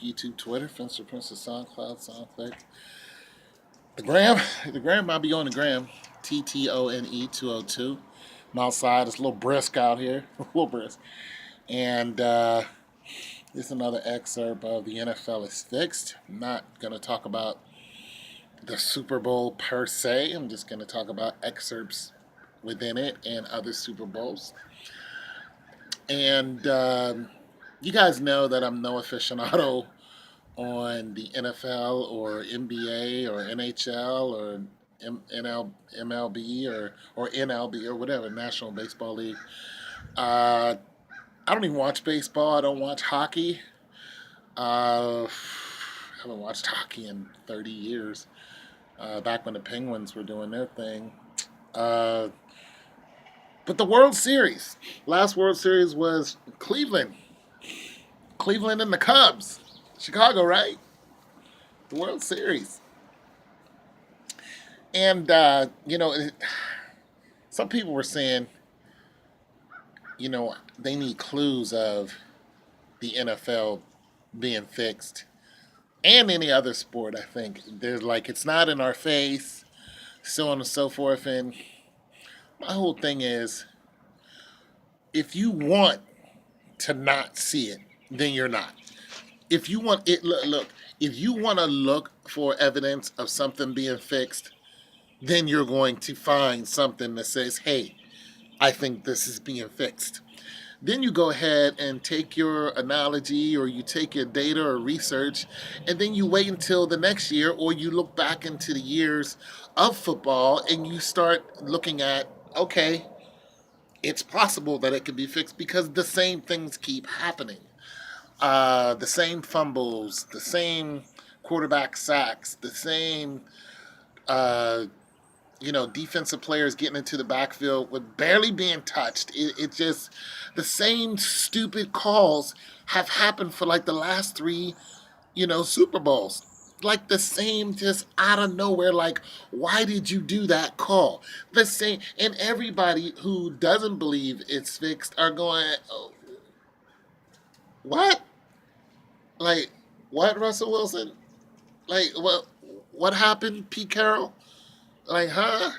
YouTube, Twitter, Finster Princess, SoundCloud, SoundClick. The gram, the gram might be on the gram. TTONE 202. I'm outside. It's a little brisk out here, a little brisk. And this is another excerpt of The NFL is Fixed. I'm not going to talk about the Super Bowl per se. I'm just going to talk about excerpts within it and other Super Bowls. And you guys know that I'm no aficionado on the NFL or NBA or NHL or MLB or NLB or whatever, National Baseball League. I don't even watch baseball. I don't watch hockey. I haven't watched hockey in 30 years. Back when the Penguins were doing their thing. But the World Series, last World Series was Cleveland. Cleveland and the Cubs. Chicago, right? The World Series. And, some people were saying, they need clues of the NFL being fixed and any other sport, I think. There's it's not in our face, so on and so forth. And my whole thing is, if you want to not see it, then you're not. If you want it, look, if you want to look for evidence of something being fixed, then you're going to find something that says, hey, I think this is being fixed. Then you go ahead and take your analogy or you take your data or research, and then you wait until the next year, or you look back into the years of football and you start looking at, okay, it's possible that it could be fixed because the same things keep happening. The same fumbles, the same quarterback sacks, the same, uh, defensive players getting into the backfield with barely being touched. It just, the same stupid calls have happened for the last three, Super Bowls. The same, just out of nowhere. Why did you do that call? The same, and everybody who doesn't believe it's fixed are going, oh, what? What, Russell Wilson? What happened, Pete Carroll? Huh?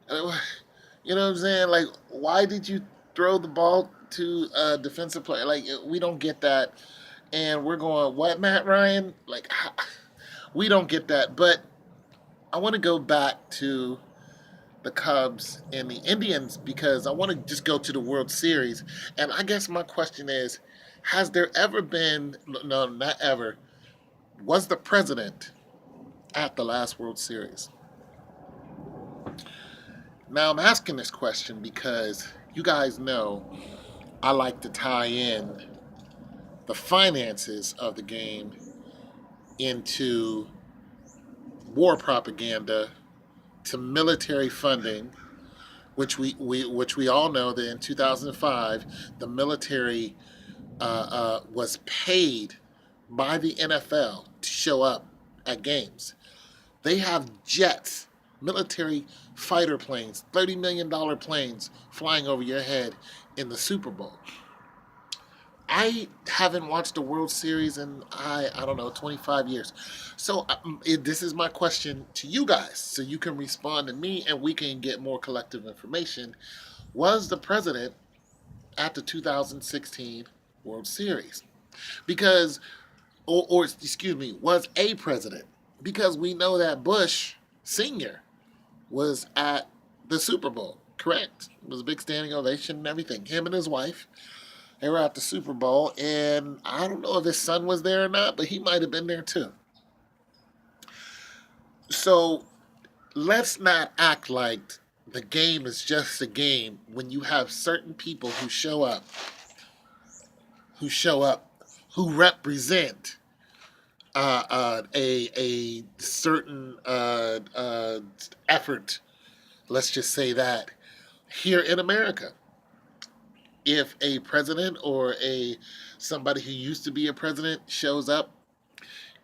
You know what I'm saying? Why did you throw the ball to a defensive player? We don't get that. And we're going, what, Matt Ryan? We don't get that. But I want to go back to the Cubs and the Indians because I want to just go to the World Series. And I guess my question is, has there ever been, no, not ever, was the president at the last World Series? Now I'm asking this question because you guys know I like to tie in the finances of the game into war propaganda to military funding, which we all know that in 2005 the military was paid by the NFL to show up at games. They have jets, military fighter planes, $30 million planes flying over your head in the Super Bowl. I haven't watched a World Series in, I don't know, 25 years. So this is my question to you guys, so you can respond to me and we can get more collective information. Was the president at the 2016 World Series? Because, or excuse me, was a president? Because we know that Bush Sr. was at the Super Bowl, correct? It was a big standing ovation and everything. Him and his wife, they were at the Super Bowl, and I don't know if his son was there or not, but he might have been there too. So let's not act like the game is just a game when you have certain people who show up, who represent a certain effort. Let's just say that here in America, if a president or somebody who used to be a president shows up,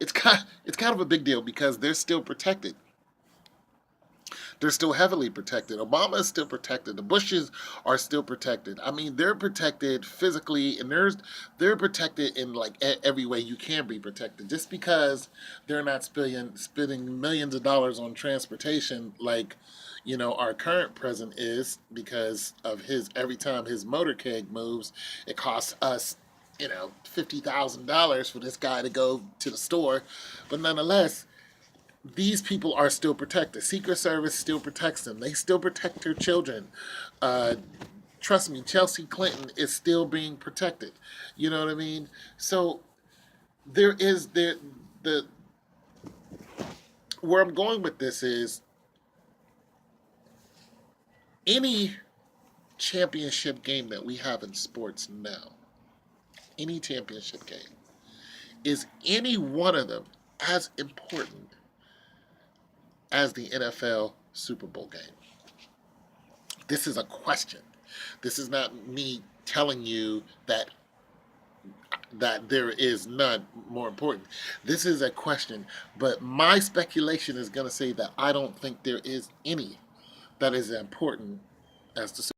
it's kind of a big deal because they're still protected. They're still heavily protected. Obama is still protected. The Bushes are still protected. I mean, they're protected physically, and they're protected in like every way you can be protected. Just because they're not spending millions of dollars on transportation, like our current president is, because of his every time his motorcade moves, it costs us $50,000 for this guy to go to the store, but nonetheless these people are still protected. Secret Service still protects them. They still protect their children. Uh, Trust me, Chelsea Clinton is still being protected. You know what I mean? So there is the where I'm going with this is any championship game that we have in sports now, any championship game, is any one of them as important as the NFL Super Bowl game? This is a question. This is not me telling you that there is none more important. This is a question, but my speculation is going to say that I don't think there is any that is important as the